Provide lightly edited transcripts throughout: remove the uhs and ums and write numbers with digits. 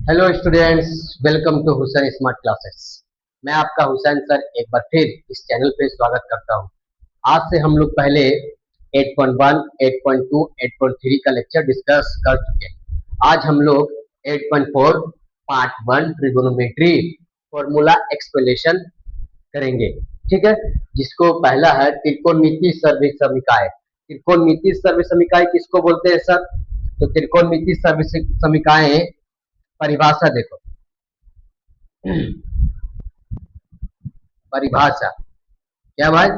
Hello students, welcome to Hussain smart classes. मैं आपका Hussain sir एक बार फिर इस चैनल पे स्वागत करता हूँ। आज से हम लोग पहले 8.1, 8.2, 8.3 का लेक्चर डिस्कस कर चुके हैं। आज हम लोग 8.4 पार्ट 1 ट्रिगोनोमेट्री फॉर्मूला एक्सप्लेनेशन करेंगे। ठीक है, जिसको पहला है त्रिकोणमितीय सर्विक समीकरण। त्रिकोणमितीय सर्विक समीकरण किसको बोलते हैं सर? तो त्रिकोणमितीय सर्विक समीकरण परिभाषा देखो। परिभाषा क्या भाई?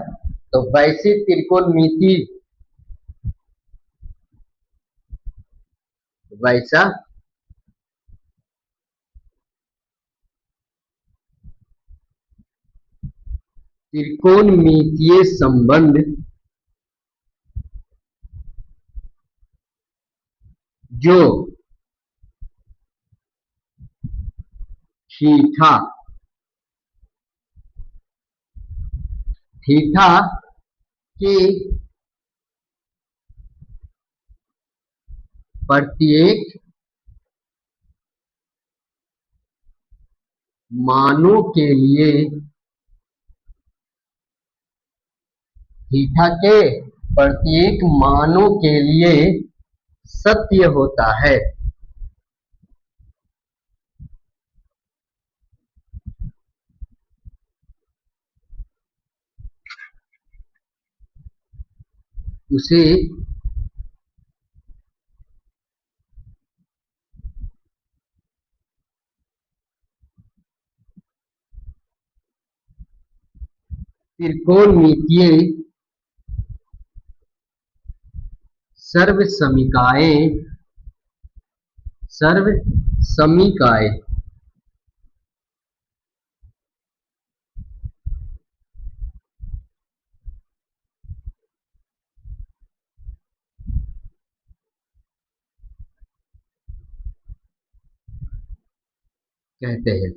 तो वैसी त्रिकोणमिति वैसा त्रिकोणमितीय संबंध जो थीटा थीटा के प्रत्येक मानों के लिए थीटा के प्रत्येक मानों के लिए सत्य होता है। उसे त्रिकोणमितीय सर्वसमीकाएं कहते हैं।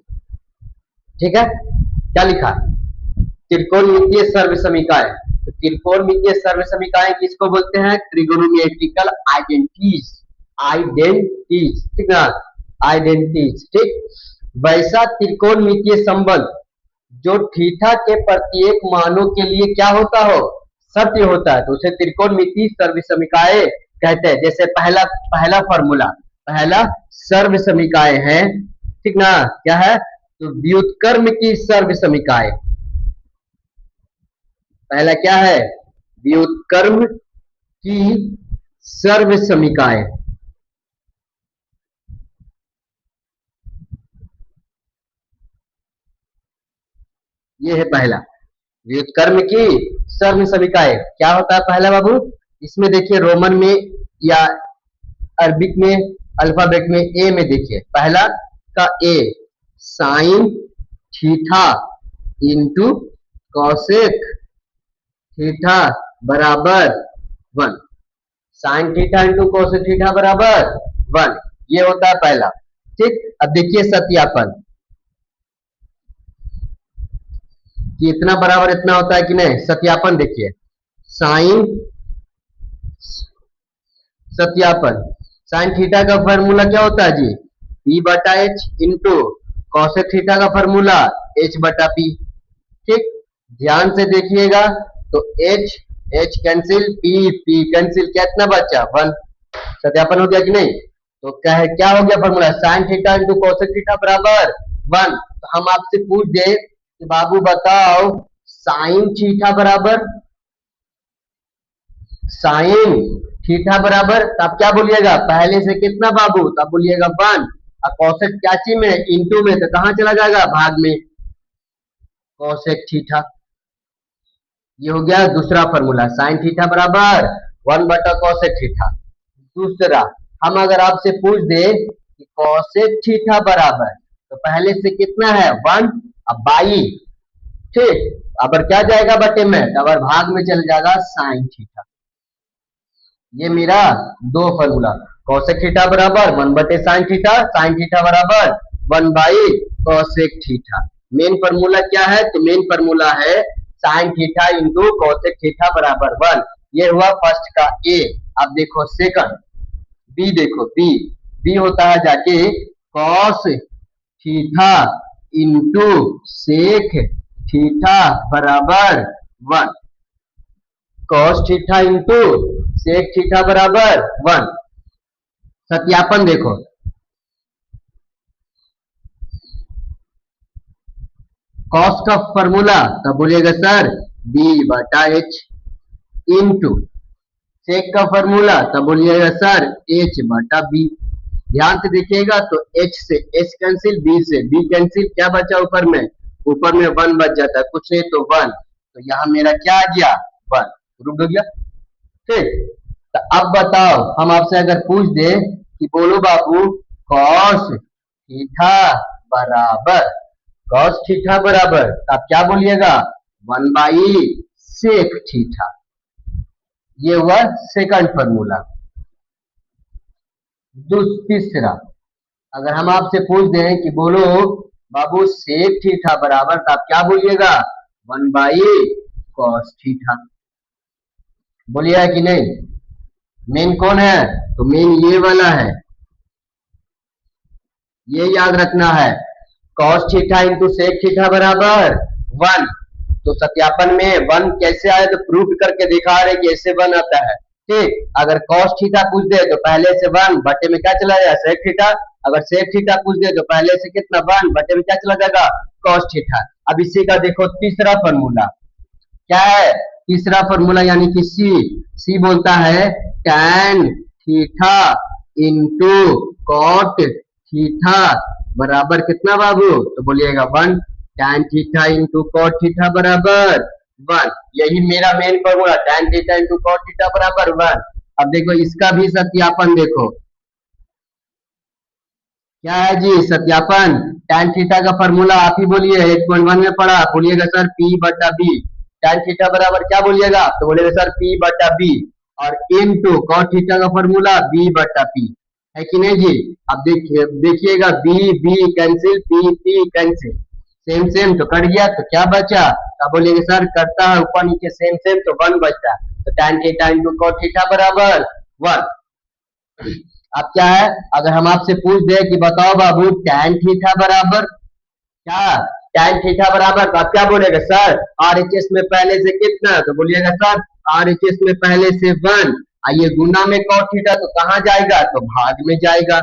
ठीक है, क्या लिखा? त्रिकोणमितीय सर्वसमीकाएं। तो त्रिकोणमितीय सर्वसमीकाएं किसको बोलते हैं? Trigonometrical identities. आइडेंटिटीज, ठीक ना? आइडेंटिटीज, ठीक। वैसा त्रिकोणमितीय संबंध जो थीटा के प्रत्येक मानों के लिए क्या होता हो? सत्य होता है, तो उसे त्रिकोणमितीय सर्वसमीकाएं कहते हैं। जैसे पहला पहला फॉर्मूला, पहला सर्वसमीकाएं है, ठीक ना? क्या है? तो व्युत्क्रम की सर्वसमीकाएं। पहला क्या है? व्युत्क्रम की सर्वसमीकाएं। ये है पहला, व्युत्क्रम की सर्वसमीकाएं। क्या होता है पहला बाबू? इसमें देखिए रोमन में या अरबिक में अल्फाबेट में ए में देखिए, पहला का A sine theta into cosec theta बराबर 1। Sine theta into cosec theta बराबर 1, ये होता है पहला। ठीक, अब देखिए सत्यापन कि इतना बराबर इतना होता है कि नहीं। सत्यापन देखिए, साइन सत्यापन साइन थीटा का फॉर्मूला क्या होता है जी? पी बटा एच इंटू कॉसेक थीटा का फॉर्मूला एच बटा पी। ठीक, ध्यान से देखिएगा तो H H cancel, P P cancel, कितना बचा? 1। सत्यापन हो गया कि नहीं? तो क्या हो गया formula? Sign theta into cosec theta बराबर 1। तो हम आपसे पूछ दे कि बाबू बताओ साइन थीटा बराबर साइन थीटा बराबर, तो आप क्या बोलिएगा? पहले से कितना बाबू? तो आप बोलिएगा 1। और कॉसेक क्या चीज में? इंटू में, तो कहां चला जाएगा? भाग में, कॉसेक थीटा। ये हो गया दूसरा फॉर्मूला, साइन थीटा बराबर 1 बटा कॉसेक थीटा। दूसरा, हम अगर आपसे पूछ दे कि कॉसेक थीटा बराबर, तो पहले से कितना है? 1। अब बाई, ठीक, अब क्या जाएगा बटे में? अब भाग में चल जाएगा साइन थीटा। ये मेरा दो फॉर्मूला, कॉसेक थीटा बराबर 1 बटे साइन थीटा, साइन थीटा बराबर 1 by cosec theta. Main formula क्या है? तो मेन फॉर्मूला है sine theta into cosec theta बराबर 1। ये हुआ फर्स्ट का ए। अब देखो सेकंड, बी देखो, बी बी होता है जाके cos theta into sec theta बराबर 1। Cos theta into sec theta बराबर 1। सत्यापन देखो, कॉस का फॉर्मूला तब बोलिएगा सर b/h इंटू सेक का फॉर्मूला तब बोलिएगा सर h/b। ध्यान से देखिएगा तो h से h कैंसिल, b से b कैंसिल, क्या बचा ऊपर में? ऊपर में 1 बच जाता है, कुछ नहीं तो 1। तो यहाँ मेरा क्या आ गया? 1 प्रूव हो गया। ठीक, तो अब बताओ, हम आपसे अगर पूछ दे कि बोलो बाबू कॉस थीटा बराबर, कॉस थीटा बराबर, तो आप क्या बोलिएगा? 1/सेक थीटा। ये हुआ सेकंड फॉर्मूला। तीसरा, अगर हम आपसे पूछ दें कि बोलो बाबू सेक थीटा बराबर, तो आप क्या बोलिएगा? 1/कॉस थीटा। बोलिएगा कि नहीं? मेन कौन है? तो मेन ये वाला है, ये याद रखना है। Cos theta into sec theta बराबर 1। तो सत्यापन में 1 कैसे आए तो प्रूव करके दिखा रहे कि ऐसे 1 आता है। ठीक, अगर cos थीटा पूछ दे तो पहले से 1 बटे में क्या चला जाएगा? Sec theta. अगर सेक थीटा पूछ दे तो पहले से कितना? 1 बटे में क्या चला जाएगा? cos theta. अब इसी का देखो तीसरा फॉर्मूला क्या है? तीसरा फॉर्मूला यानी कि सी बोलता है tan theta into cot theta बराबर कितना बाबू? तो बोलिएगा 1। tan theta into cot theta बराबर 1। यही मेरा main formula, tan theta into cot theta बराबर 1। अब देखो इसका भी सत्यापन देखो, क्या है जी सत्यापन? tan थीटा का फॉर्मूला आप ही बोलिए, 8.1 में पढ़ा, बोलिएगा सर p/b। tan थीटा बराबर क्या बोलिएगा? तो बोलिएगा सर p/b। और इनटू cot थीटा का फॉर्मूला b/p है कि नहीं जी? अब देखिएगा b b cancel, p p cancel, same same तो कट गया, तो क्या बचा? अब बोलिएगा सर करता है ऊपर नीचे सेम सेम, तो 1 बचता। तो tan theta into cot theta बराबर 1। अब क्या है, अगर हम आपसे पूछ दे कि बताओ बाबू tan थीटा बराबर क्या? tan थीटा बराबर, तो आप क्या बोलेगा? सर RHS में पहले से कितना? तो बोलिएगा सर RHS में पहले से 1। आइए गुना में cot थीटा, तो कहाँ जाएगा? तो भाग में जाएगा,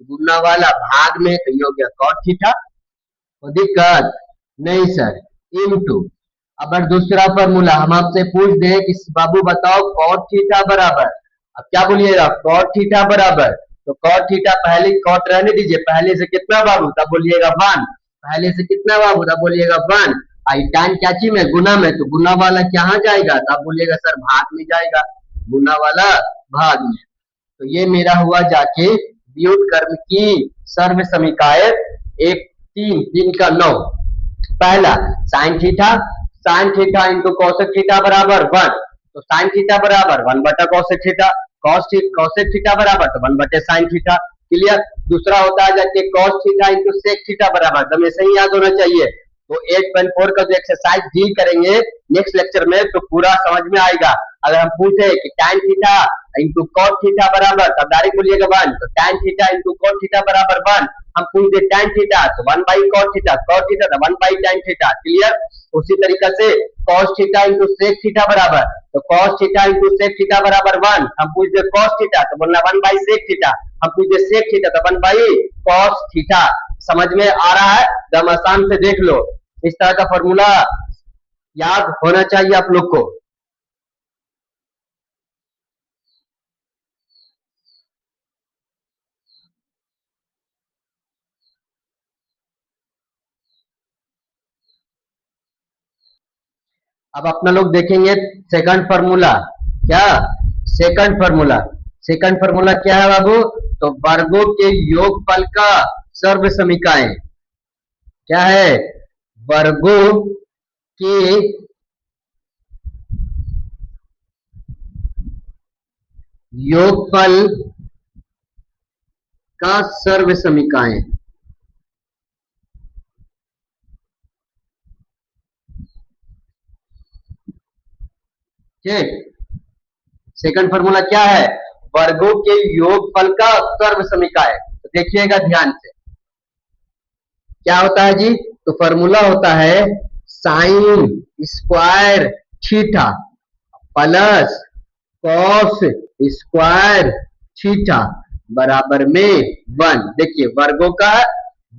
गुना वाला भाग में, तो ये हो गया cot थीटा। तो दिक्कत नहीं सर, इनटू। अब दूसरा फॉर्मूला हम आपसे पूछ दे कि बाबू बताओ cot थीटा बराबर, अब क्या बोलिएगा? cot थीटा बराबर, तो cot थीटा पहले cot रहने दीजिए, पहले से कितना बाबू? तब बोलिएगा 1। पहले से कितना बाबू? तब बोलिएगा 1। आई tan क्या चीज में? गुना में, तो गुना वाला कहाँ जाएगा? तब बोलिएगा सर भाग में जाएगा, गुना वाला भाग में। तो ये मेरा हुआ जाके व्युत्क्रम की सर्व समीकाएं 1 3 का 9। पहला sign theta into cosec theta बराबर 1। तो साइन थीटा बराबर 1/कॉसेक थीटा, कॉसेक थीटा बराबर तो 1/साइन थीटा। क्लियर। दूसरा होता है जाके cos theta into sec theta बराबर, तो ऐसे ही याद होना चाहिए। तो 8.4 का जो एक्सरसाइज डील करेंगे नेक्स्ट लेक्चर में, तो पूरा समझ में आएगा। अगर हम पूछे कि tan theta into cot theta बराबर, तब डायरेक्ट बोलिएगा 1। तो tan theta into cot theta बराबर 1। हम पूछ दे tan थीटा तो 1/कॉट थीटा, कॉट थीटा तो 1/tan थीटा। क्लियर। उसी तरीका से cos theta into sec theta बराबर, तो cos theta into sec theta बराबर 1। हम पूछ दे cos थीटा तो बोलना 1/सेक थीटा। हम पूछ दे सेक थीटा तो 1/cos थीटा। समझ में आ रहा है? जब आसान से देख लो, इस तरह का फॉर्मूला याद होना चाहिए आप लोग को। अब अपना लोग देखेंगे सेकंड फार्मूला। क्या सेकंड फार्मूला क्या है बाबू? तो वर्गों के योगफल का सर्व समीकाएं। क्या है? वर्गों के योगफल का सर्व समीकाएं। ठीक, सेकंड फार्मूला क्या है? वर्गों के योगफल का सर्व समीकाएं। तो देखिएगा ध्यान से, क्या होता है जी? तो फॉर्मूला होता है sign square theta plus cos square theta बराबर में 1। देखिए वर्गों का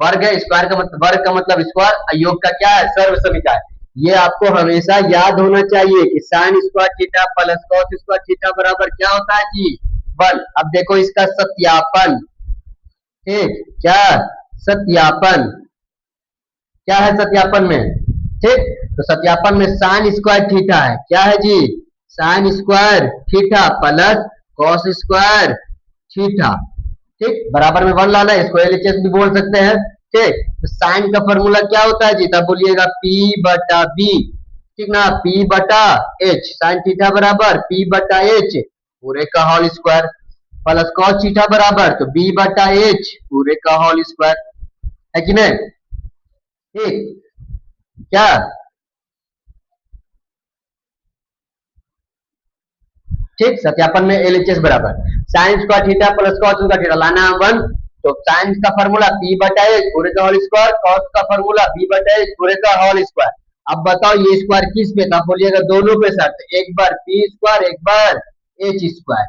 वर्ग है, स्क्वायर का मतलब वर्ग का मतलब स्क्वायर, योग का क्या है? सर्व समीकरण। ये आपको हमेशा याद होना चाहिए कि sign square theta plus cos square theta बराबर क्या होता है जी? 1। अब देखो इसका सत्यापन, ठीक, क्या सत्यापन, क्या है सत्यापन में? ठीक, तो सत्यापन में साइन स्क्वायर थीटा है, क्या है जी? Sine square theta plus cos square theta, ठीक, बराबर में 1 लाना है, इसको एलएचएस भी बोल सकते हैं। ठीक, तो साइन का फॉर्मूला क्या होता है जी? तब बोलिएगा P बटा B, ठीक ना, P बटा H, साइन थीटा बराबर P बटा H पूरे का whole square plus cos theta बराबर तो B बटा H पूरे का होल स्क्वायर, है कि नहीं? ठीक, क्या ठीक, सत्यापन में एलएचएस बराबर sign square theta plus cos square theta लाना है 1, तो साइन का फॉर्मूला P बटा H पूरे का होल स्क्वायर, कॉस का फॉर्मूला B बटा H पूरे का होल स्क्वायर। अब बताओ ये स्क्वायर किस पे था? बोलिएगा दोनों पे सर, एक बार P स्क्वायर एक बार H स्क्वायर,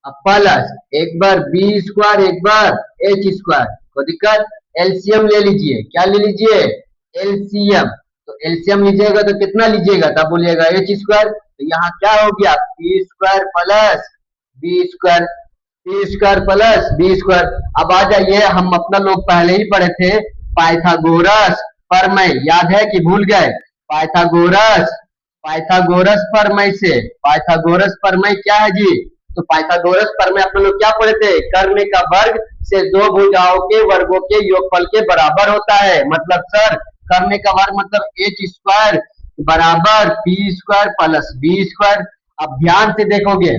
अब प्लस एक बार B स्क्वायर एक बार H स्क्वायर, कोई दिक्कत? एलसीएम ले लीजिए, क्या ले लीजिए? एलसीएम, तो एलसीएम लीजिएगा तो कितना लीजिएगा? तब बोलिएगा H स्क्वायर, तो यहाँ क्या हो गया? P square plus B square, P square plus B square. अब आ जाइए, हम अपना लोग पहले ही पढ़े थे पाइथागोरस प्रमेय, याद है कि भूल गए? पाइथागोरस, पाइथागोरस प्रमेय से, पाइथागोरस प्रमेय क्या है जी? तो पाइथागोरस प्रमेय अपने लोग क्या पढ़े थे? कर्ण का वर्ग से दो भुजाओं के वर्गों के योगफल के बराबर होता है। मतलब सर कर्ण का वर्ग मतलब H स्क्वायर बराबर P square plus B square. अब ध्यान से देखोगे,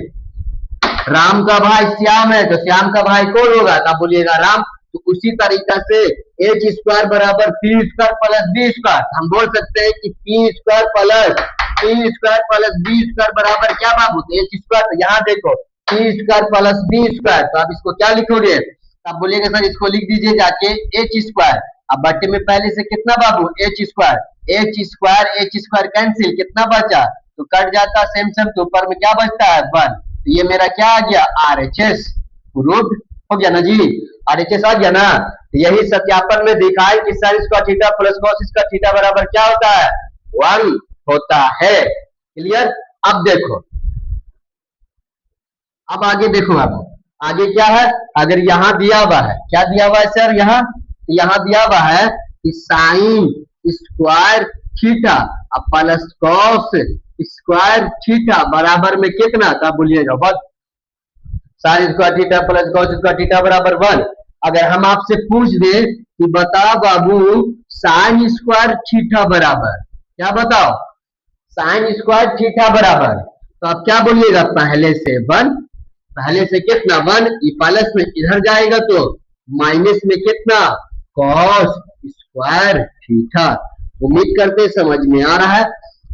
राम का भाई श्याम है तो श्याम का भाई कौन होगा? तब बोलिएगा राम। तो उसी तरीका से H स्क्वायर बराबर P square plus B square, हम बोल सकते हैं कि P square plus B square बराबर क्या बाबू? H square. तो यहाँ देखो P square plus B square, तो आप इसको क्या लिखोगे? तब बोलिएगा सर इसको लिख दीजिए जाके H स्क्वायर, अब बट्टे में पहले से कितना बाबू? H स्क्वायर कैंसिल, कितना बचा? तो कट जाता सेम सेम, तो ऊपर में क्या बचता है? 1। तो ये मेरा क्या आ गया? RHS रूट हो गया ना जी, RHS आ गया ना। तो यही सत्यापन में दिखाई कि sign square theta plus cos square theta बराबर क्या होता है? 1 होता है। क्लियर? अब देखो, अब आगे देखो, अब आगे क्या है? अगर यहाँ दिया हुआ है, क्या दिया हुआ है सर? यहाँ यहाँ दिया हुआ है कि sign square theta plus cos square theta बराबर में कितना? तब बोलिएगा 1। Sign square theta plus cos square theta बराबर 1। अगर हम आपसे पूछ दे कि बताओ बाबू साइन स्क्वायर थीटा बराबर, क्या बताओ? साइन स्क्वायर थीटा बराबर, तो आप क्या बोलिएगा? पहले से 1, पहले से कितना? 1, प्लस में इधर जाएगा तो माइनस में कितना? Cos square theta. उम्मीद करते समझ में आ रहा है।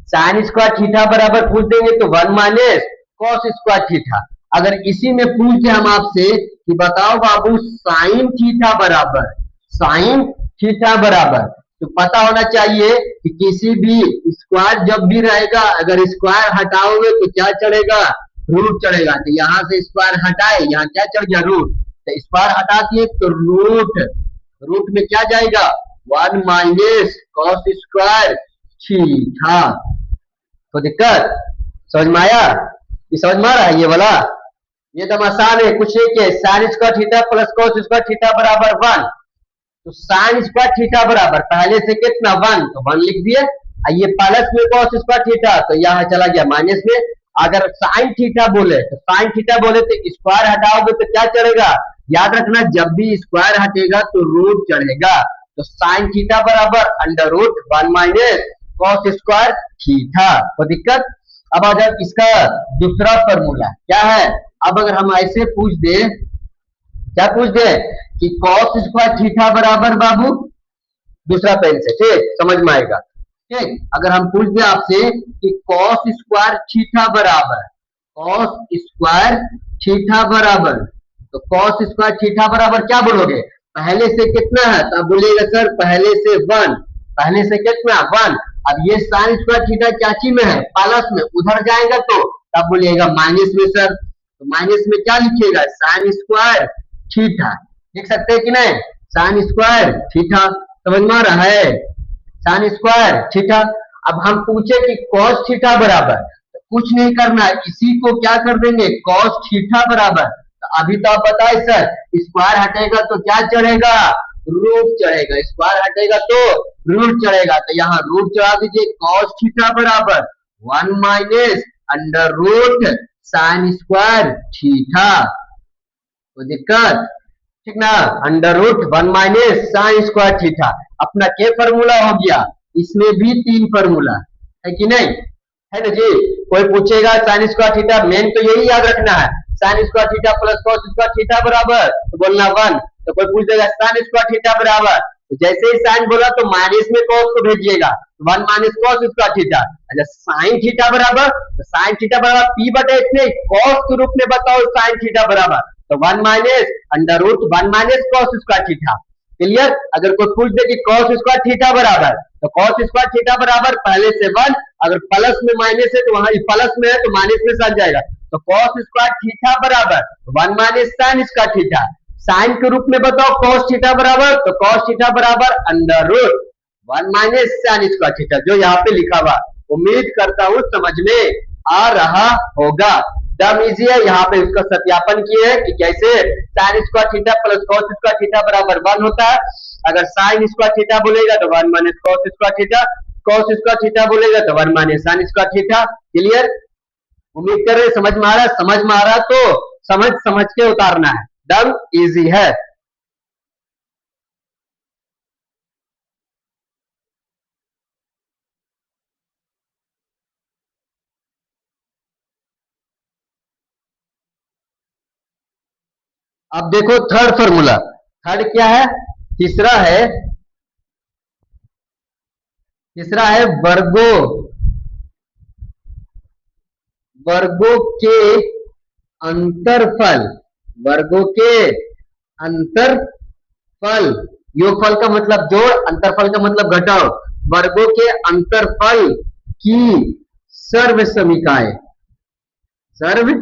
साइन स्क्वायर थीटा बराबर पूछ देंगे तो 1 माइनस कॉस स्क्वायर थीटा। अगर इसी में पूछ दे हम आपसे कि बताओ बाबू साइन थीटा बराबर, साइन थीटा बराबर, तो पता होना चाहिए कि किसी भी स्क्वायर जब भी रहेगा, अगर स्क्वायर हटाओगे तो क्या चढ़ेगा? रूट चढ़ेगा। तो यहाँ से स्क्वायर हटाए, यहाँ क्या चढ़ गया? रूट। तो स्क्वायर हटा दिए तो रूट, रूट में क्या जाएगा? 1 माइनस कॉस स्क्वायर थीटा। तो दिक्कत समझ में आया? ये समझ में आ रहा है? ये वाला ये तो आसान है, कुछ नहीं किया, sign square theta plus cos square theta बराबर 1। तो साइन स्क्वायर थीटा बराबर पहले से कितना? 1, तो 1 लिख दिए। ये प्लस में कॉस स्क्वायर थीटा, तो यहाँ चला गया माइनस में। अगर साइन थीटा बोले तो साइन थीटा बोले तो स्क्वायर हटाओगे तो क्या चढ़ेगा? याद रखना, जब भी स्क्वायर हटेगा तो रूट चढ़ेगा। तो साइन थीटा बराबर under root 1 minus cos square theta. तो दिक्कत? अब आ जाए इसका दूसरा फॉर्मूला क्या है? अब अगर हम ऐसे पूछ दे, क्या पूछ दे कि कॉस स्क्वायर थीटा बराबर बाबू, दूसरा पेन से, ठीक, समझ में आएगा। ठीक, अगर हम पूछ दे आपसे कि कॉस स्क्वायर थीटा बराबर, कॉस स्क्वायर थीटा बराबर, तो कॉस स्क्वायर थीटा बराबर क्या बोलोगे? पहले से कितना है, तो आप बोलिएगा सर पहले से 1, पहले से कितना 1। अब ये साइन स्क्वायर थीटा क्या चीज में है, प्लस में, उधर जाएगा तो आप बोलिएगा माइनस में सर। तो माइनस में क्या लिखिएगा, साइन स्क्वायर थीटा, लिख सकते हैं कि नहीं, साइन स्क्वायर थीटा, समझ में आ रहा है, साइन स्क्वायर थीटा। अब हम पूछे कि कॉस थीटा बराबर, तो कुछ नहीं करना है, इसी को क्या कर देंगे, कॉस थीटा बराबर। तो अभी तो आप बताए सर स्क्वायर हटेगा तो क्या चढ़ेगा, रूट चढ़ेगा, स्क्वायर हटेगा तो रूट चढ़ेगा, तो यहाँ रूट चढ़ा दीजिए, कॉस थीटा बराबर 1 minus under root sine square theta, कोई दिक्कत, ठीक ना, under root 1 minus sine square theta. अपना क्या फॉर्मूला हो गया, इसमें भी 3 फॉर्मूला है कि नहीं, है ना जी। कोई पूछेगा साइन स्क्वायर थीटा, मेन तो यही याद रखना है, sign square theta plus cos square theta बराबर, तो बोलना 1। तो कोई पूछ देगा साइन स्क्वायर थीटा बराबर, तो जैसे ही साइन बोला तो माइनस में कॉस को भेजिएगा, 1 माइनस कॉस स्क्वायर थीटा। अच्छा साइन थीटा बराबर, तो साइन थीटा बराबर पी बटे इतने कॉस के रूप में बताओ साइन थीटा बराबर, तो 1 minus under root 1 minus cos square theta. Clear. अगर कोई पूछ दे कि कॉस स्क्वायर थीटा बराबर, तो कॉस स्क्वायर थीटा बराबर पहले से 1, अगर प्लस में माइनस है तो वहां प्लस में है तो माइनस में सट जाएगा, तो कॉस स्क्वायर थीटा बराबर 1 minus sine square theta. Sine के रूप में बताओ कॉस थीटा बराबर, तो कॉस थीटा बराबर under root 1 minus sine square theta, जो यहाँ पे लिखा हुआ। उम्मीद करता हूँ समझ में आ रहा होगा, दम इजी है। यहाँ पे उसका सत्यापन किए हैं कि कैसे sign square theta plus cos square theta बराबर 1 होता है। अगर साइन स्क्वायर थीटा बोलेगा तो 1 minus cos square theta, cos square theta बोलेगा तो 1 minus sine square theta. Clear. उम्मीद कर रहे समझ में आ रहा है, समझ में आ रहा तो समझ समझ के उतारना है, दम इजी है। अब देखो थर्ड फॉर्मूला, थर्ड क्या है, तीसरा है, तीसरा है वर्गों, वर्गों के अंतरफल, वर्गों के अंतरफल, योगफल का मतलब जोड़, अंतरफल का मतलब घटाओ, वर्गों के अंतरफल की सर्व समीकाएं, सर्व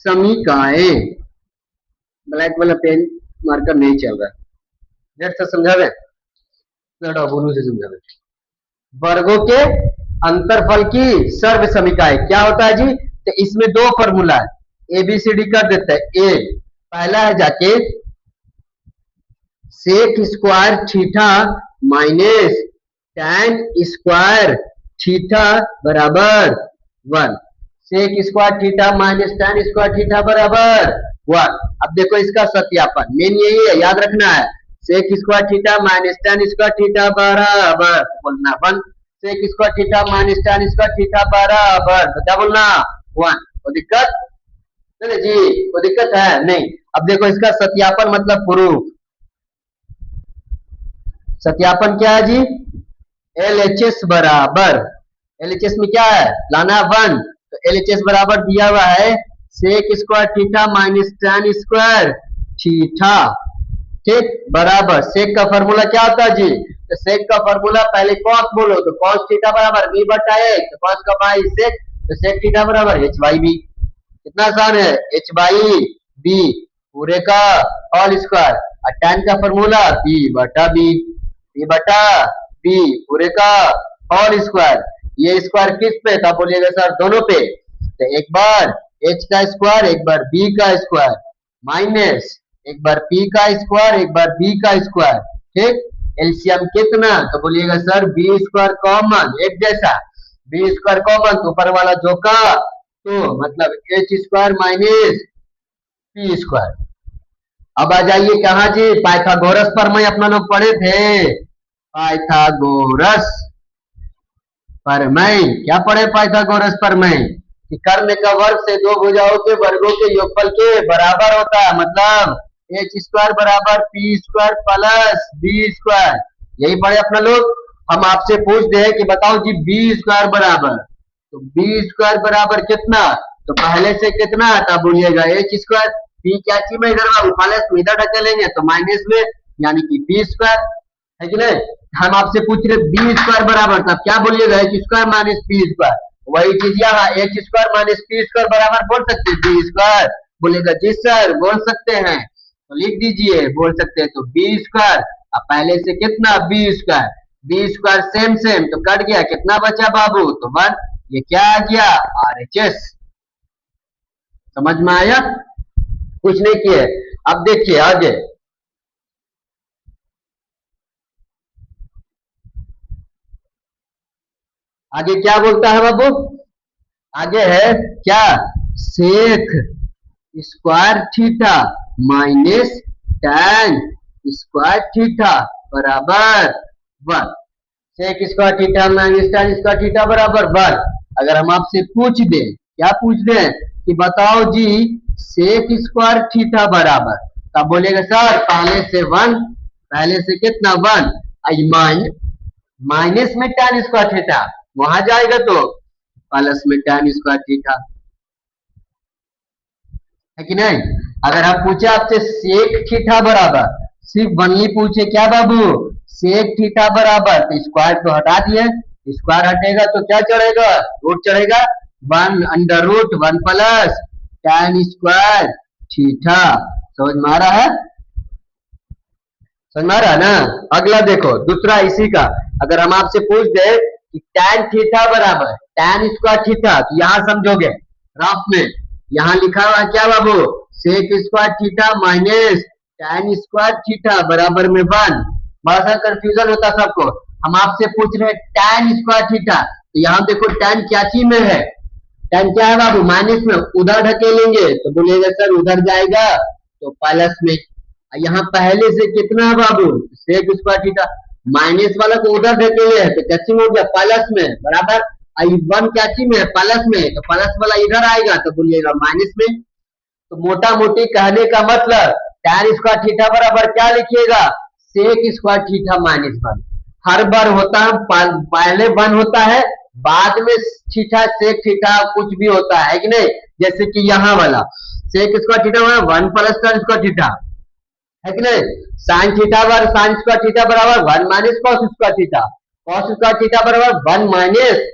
समीकाएं। ब्लैक वाला पेन मार्कर नहीं चल रहा, नेट से समझा रहे, बोलू से समझा रहे। वर्गों के अंतरफल की सर्व समीकाएं क्या होता है जी, तो इसमें 2 फॉर्मूला है, ए बी सी डी कर देते हैं। ए पहला है जाके sec square theta minus tan square theta बराबर 1, sec square theta minus tan square theta बराबर 1। अब देखो इसका सत्यापन, मेन यही है, याद रखना है, sec square theta minus tan square theta बराबर, बोलना 1, sec square theta minus tan square theta बराबर, तो क्या बोलना 1। कोई दिक्कत चले जी, कोई दिक्कत है नहीं। अब देखो इसका सत्यापन मतलब प्रूफ, सत्यापन क्या है जी, LHS बराबर, LHS में क्या है लाना 1, तो LHS बराबर दिया हुआ है sec square theta minus tan square theta, ठीक, बराबर सेक का फॉर्मूला क्या होता है जी, तो सेक का फॉर्मूला पहले कॉस बोलो, तो कॉस थीटा बराबर b बटा a, तो कॉस का बाई सेक, तो सेक थीटा बराबर h बाई b। कितना आसान है, h बाई b पूरे का होल स्क्वायर, और टैन का फॉर्मूला b बटा b, b बटा b पूरे का होल स्क्वायर। ये स्क्वायर किस पे था बोलिएगा सर, दोनों पे, तो एक बार h का स्क्वायर, एक बार b का स्क्वायर, माइनस एक बार p का स्क्वायर, एक बार b का स्क्वायर, ठीक। एलसीएम कितना, तो बोलिएगा सर b स्क्वायर कॉमन, एक जैसा, b स्क्वायर कॉमन तो ऊपर वाला जो का, तो मतलब h square minus p square. अब आ जाइए कहा जी, पाइथागोरस प्रमेय अपना लोग पढ़े थे, पाइथागोरस प्रमेय, क्या पढ़े पाइथागोरस प्रमेय, कि कर्ण का वर्ग से 2 भुजाओं के वर्गों के योगफल के बराबर होता है, मतलब h स्क्वायर बराबर p square plus b square, यही पढ़े अपना लोग। हम आपसे पूछ दे कि बताओ जी b स्क्वायर बराबर, तो b स्क्वायर बराबर कितना, तो पहले से कितना आता बोलिएगा h स्क्वायर, p क्या चीज में इधर प्लस में इधर ढकेलेंगे तो माइनस में, यानी कि बी स्क्वायर, है कि नहीं। हम आपसे पूछ रहे बी स्क्वायर बराबर, तब क्या बोलिएगा, H square minus B square. वही चीज यहाँ H square minus P square बराबर बोल सकते हैं बी स्क्वायर। बोलेगा जी सर बोल सकते हैं, तो लिख दीजिए बोल सकते हैं तो बी स्क्वायर। अब पहले से कितना B square, B square same same तो कट गया, कितना बचा बाबू, तो 1। ये क्या आ गया, आरएचएस। समझ में आया, कुछ नहीं किए। अब देखिए आगे, आगे क्या बोलता है बाबू, आगे है क्या, sec square theta minus tan square theta बराबर 1। Sec square theta minus tan square theta बराबर 1। अगर हम आपसे पूछ दें, क्या पूछ दें कि बताओ जी सेक स्क्वायर थीटा बराबर, तब बोलेगा सर पहले से 1, पहले से कितना 1, माइनस में tan स्क्वायर थीटा, वहां जाएगा तो प्लस में tan स्क्वायर थीटा, है कि नहीं। अगर हम पूछे आपसे सेक थीटा बराबर, सिर्फ वनली पूछे क्या बाबू, सेक थीटा बराबर, तो स्क्वायर तो हटा दिए, स्क्वायर हटेगा तो क्या चढ़ेगा, रूट चढ़ेगा, 1 under root 1 plus tan square theta. समझ में आ रहा है, समझ में आ रहा है ना। अगला देखो दूसरा इसी का, अगर हम आपसे पूछ दे कि tan थीटा बराबर tan स्क्वायर थीटा, तो यहां समझोगे राफ में, यहां लिखा हुआ क्या बाबू, sec square theta minus tan square theta बराबर में 1। बड़ा सा कंफ्यूजन होता सबको। हम आपसे पूछ रहे हैं tan स्क्वायर थीटा, तो यहाँ देखो tan क्या चीज में है, tan क्या है बाबू, माइनस में, उधर ढकेलेंगे तो बोलेगा सर उधर जाएगा तो प्लस में। यहाँ पहले से कितना है बाबू, सेक स्क्वायर थीटा, माइनस वाला को उधर ढकेले है तो कैसे हो गया प्लस में बराबर, 1 क्या चीज में है, प्लस में, तो प्लस वाला इधर आएगा तो बोलिएगा माइनस में। तो मोटा मोटी कहने का मतलब tan स्क्वायर थीटा बराबर क्या लिखिएगा, सेक स्क्वायर थीटा माइनस 1। हर बार होता है पहले 1 होता है, बाद में थीटा सेक थीटा कुछ भी होता है कि नहीं। जैसे कि यहाँ वाला sec square theta 1 plus tan square theta, है कि नहीं। साइन थीटा बर साइन स्क्वायर थीटा बराबर 1 minus cos square theta, cos square theta बराबर 1 माइनस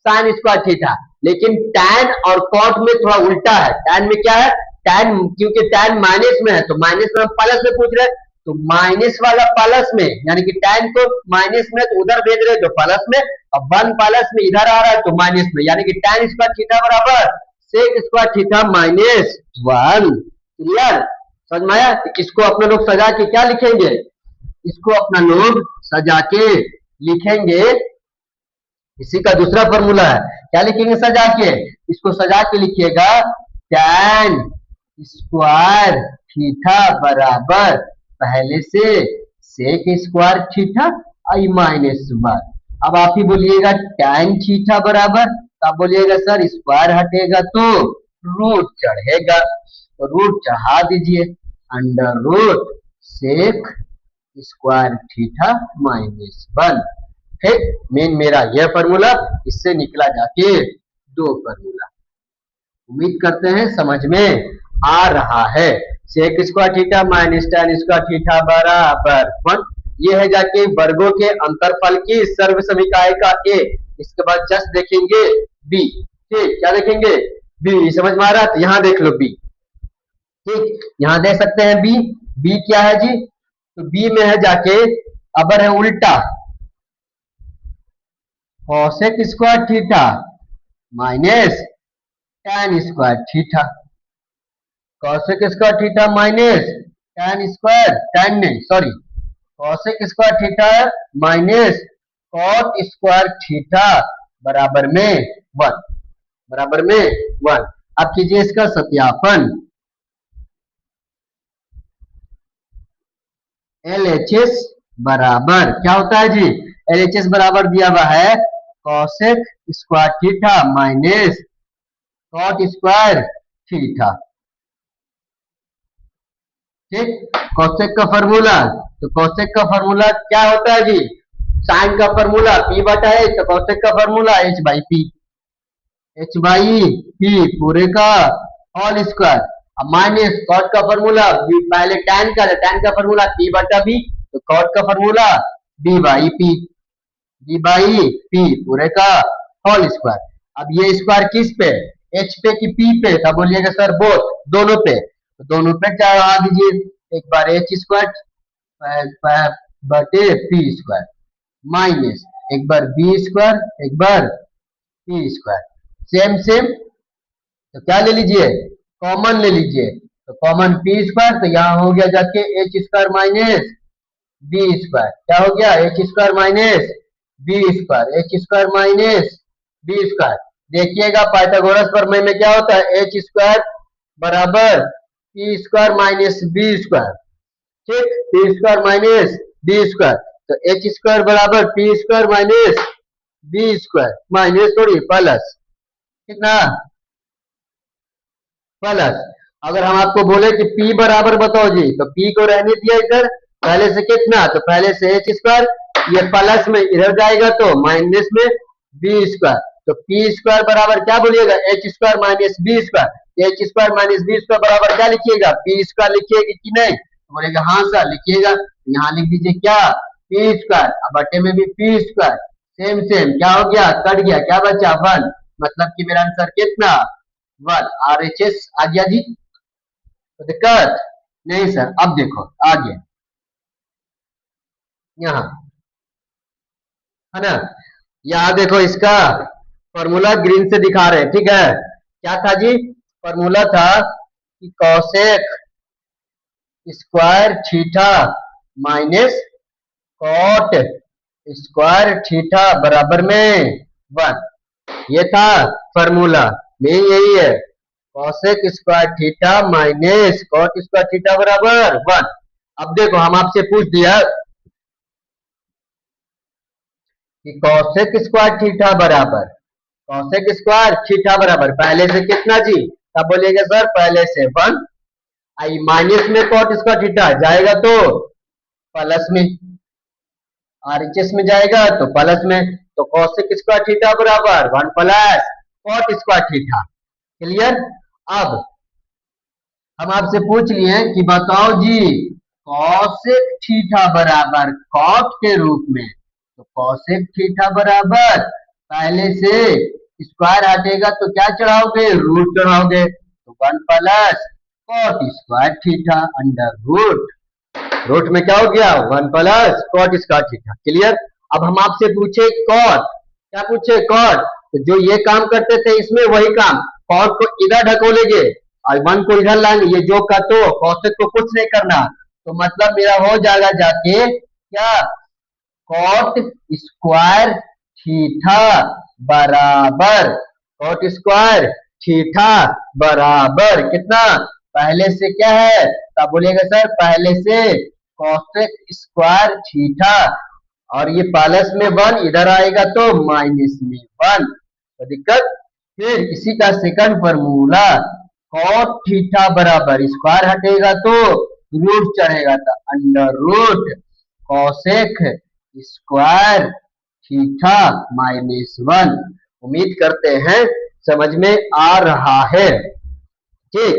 साइन स्क्वायर थीटा। लेकिन tan और cot में थोड़ा उल्टा है, tan में क्या है, tan क्योंकि tan माइनस में है तो माइनस में प्लस में पूछ रहे, तो माइनस वाला प्लस में, यानी कि tan को माइनस में तो उधर भेज रहे तो प्लस में, अब 1 प्लस में इधर आ रहा है तो माइनस में, यानी कि tan स्क्वायर थीटा बराबर sec square theta minus 1। Clear, समझ में आया। इसको अपने लोग सजा के क्या लिखेंगे, इसको अपना लोग सजा के लिखेंगे, इसी का दूसरा फॉर्मूला है, क्या लिखेंगे सजा के, इसको सजा के लिखिएगा tan स्क्वायर थीटा बराबर पहले से सेक स्क्वायर थीटा आई माइनस 1। अब आप ही बोलिएगा tan थीटा बराबर, तब बोलिएगा सर स्क्वायर हटेगा तो रूट चढ़ेगा, तो रूट चढ़ा दीजिए, under root sec square theta minus 1। ठीक, मेन मेरा यह फॉर्मूला, इससे निकला जाके 2 फॉर्मूला। उम्मीद करते हैं समझ में आ रहा है। Sec square theta minus tan square theta बराबर 1, ये है जाके वर्गों के अंतरफल की सर्व समीकाय का ए। इसके बाद जस्ट देखेंगे बी, ठीक, क्या देखेंगे बी, समझ में आ रहा है, तो यहाँ देख लो बी, ठीक, यहाँ देख सकते हैं बी। बी क्या है जी, तो बी में है जाके अबर है उल्टा, cosec square theta minus tan square theta, cosec square theta minus tan square, tan नहीं sorry, cosec square theta minus cot square theta बराबर में 1, बराबर में 1। अब कीजिए इसका सत्यापन, LHS बराबर क्या होता है जी, LHS बराबर दिया हुआ है cosec square theta minus cot square theta, ठीक। कॉसेक का फॉर्मूला, तो कॉसेक का फॉर्मूला क्या होता है जी, साइन का फॉर्मूला P बटा H, तो कॉसेक का फॉर्मूला H by P, H by P पूरे का होल स्क्वायर। अब माइनस कॉट का फॉर्मूला पहले tan का, tan का फॉर्मूला p बटा b, तो कॉट का फॉर्मूला b बाई p पूरे का होल स्क्वायर। अब ये स्क्वायर किस पे, h पे कि p पे, तब बोलिएगा सर बोथ, दोनों पे, तो दोनों पे क्या लगा दीजिए, एक बार h स्क्वायर बटे p स्क्वायर माइनस एक बार b स्क्वायर एक बार p स्क्वायर, सेम सेम, तो क्या ले लीजिए, कॉमन ले लीजिए, तो कॉमन p स्क्वायर, तो यहाँ हो गया जाके h square minus b square, क्या हो गया h square minus b square, h square minus b square. देखिएगा पाइथागोरस प्रमेय में क्या होता है, h स्क्वायर बराबर p square minus b square, ठीक, p square minus b square, तो h स्क्वायर बराबर p square minus b square minus थोड़ी प्लस, कितना प्लस। अगर हम आपको बोले कि p बराबर बताओ जी, तो p को रहने दिया इधर, पहले से कितना, तो पहले से h स्क्वायर, ये प्लस में इधर जाएगा तो माइनस में b स्क्वायर, तो p स्क्वायर बराबर क्या बोलिएगा, h square minus b square, h square minus b square बराबर क्या लिखिएगा, p स्क्वायर लिखिएगा कि नहीं, तो बोलेगा हाँ सर लिखिएगा, यहाँ लिख दीजिए क्या, p स्क्वायर, अब बटे में भी p स्क्वायर, सेम सेम, क्या हो गया, कट गया, क्या बचा 1, मतलब कि मेरा आंसर कितना 1, RHS आ गया जी, तो दिक्कत नहीं सर। अब देखो आगे, यहाँ है ना, यहाँ देखो इसका फॉर्मूला ग्रीन से दिखा रहे हैं, ठीक है, क्या था जी, फॉर्मूला था कि cosec square theta minus cot square theta बराबर में 1, ये था फॉर्मूला, नहीं यही है, cosec square theta minus cot square theta बराबर 1। अब देखो हम आपसे पूछ दिया कि कॉसेक स्क्वायर थीटा बराबर, कॉसेक स्क्वायर थीटा बराबर पहले से कितना जी, तब बोलिएगा सर पहले से 1, आई माइनस में कॉट स्क्वायर थीटा जाएगा तो प्लस में, आरएचएस में जाएगा तो प्लस में, तो कॉसेक स्क्वायर थीटा बराबर 1 plus cot square theta, clear. अब हम आपसे पूछ लिए कि बताओ जी कॉसेक थीटा बराबर कॉट के रूप में, तो कॉसेक थीटा बराबर पहले से स्क्वायर हटेगा तो क्या चढ़ाओगे, रूट चढ़ाओगे, तो 1 plus cot square theta under root में क्या हो गया 1 plus cot square theta, clear. अब हम आपसे पूछे कॉट, क्या पूछे कॉट, तो जो ये काम करते थे इसमें वही काम, कॉट को इधर ढकोलेंगे और 1 को इधर लाएंगे, ये जो का तो कॉसेक को कुछ नहीं करना, तो मतलब मेरा हो जाएगा जाके क्या, कॉट स्क्वायर थीटा बराबर, कॉट स्क्वायर थीटा बराबर कितना, पहले से क्या है, तब बोलिएगा सर पहले से कॉसेक स्क्वायर थीटा, और ये प्लस में 1 इधर आएगा तो माइनस में 1, तो दिक्कत। फिर इसी का सेकंड फॉर्मूला, कॉट थीटा बराबर स्क्वायर हटेगा तो रूट चढ़ेगा, तो under root cosec square theta minus 1। उम्मीद करते हैं समझ में आ रहा है, ठीक,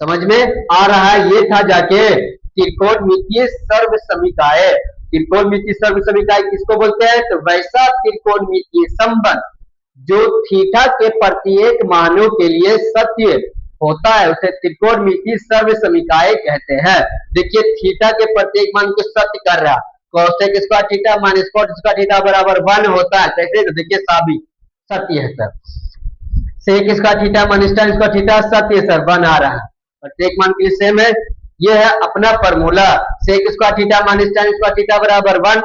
समझ में आ रहा है। ये था जाके त्रिकोणमितीय सर्वसमीकाएं, त्रिकोणमितीय सर्वसमीकाएं किसको बोलते हैं, तो वैसा त्रिकोणमितीय संबंध जो थीटा के प्रत्येक मानों के लिए सत्य होता है उसे त्रिकोणमितीय सर्वसमीकाएं कहते हैं। देखिए थीटा के प्रत्येक मान को सत्य कर रहा, cosec square theta minus cot square theta बराबर 1 होता है, कैसे, तो देखिए साबित सत्य है sir, sec square theta minus tan square theta सत्य सर 1 आ रहा है, प्रत्येक मान के लिए सेम है। ये है अपना formula, sec square theta minus tan square theta बराबर 1,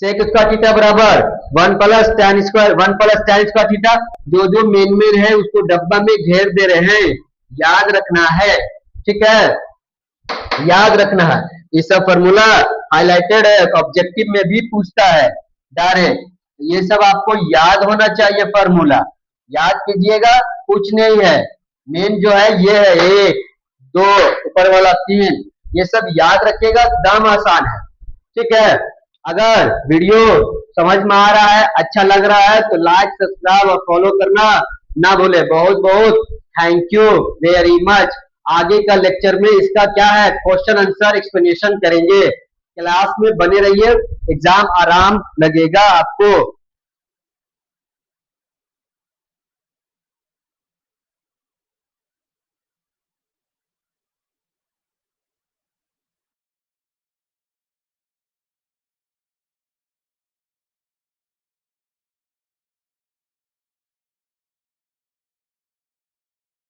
सेक स्क्वायर थीटा बराबर 1 प्लस tan स्क्वायर थीटा, जो जो मेन है उसको डब्बा में घेर दे रहे हैं, याद रखना है, ठीक है, याद रखना है। ये सब फॉर्मूला हाईलाइटेड है, ऑब्जेक्टिव में भी पूछता है डायरेक्ट, ये सब आपको याद होना चाहिए, फॉर्मूला याद कीजिएगा, कुछ नहीं है, मेन जो है ये है 1 2 ऊपर वाला 3, ये सब याद रखिएगा, दाम आसान है, ठीक है। अगर वीडियो समझ में आ रहा है, अच्छा लग रहा है तो लाइक सब्सक्राइब और फॉलो करना ना भूले। बहुत बहुत थैंक यू वेरी मच। आगे का लेक्चर में इसका क्या है, क्वेश्चन आंसर एक्सप्लेनेशन करेंगे। क्लास में बने रहिए, एग्जाम आराम लगेगा आपको।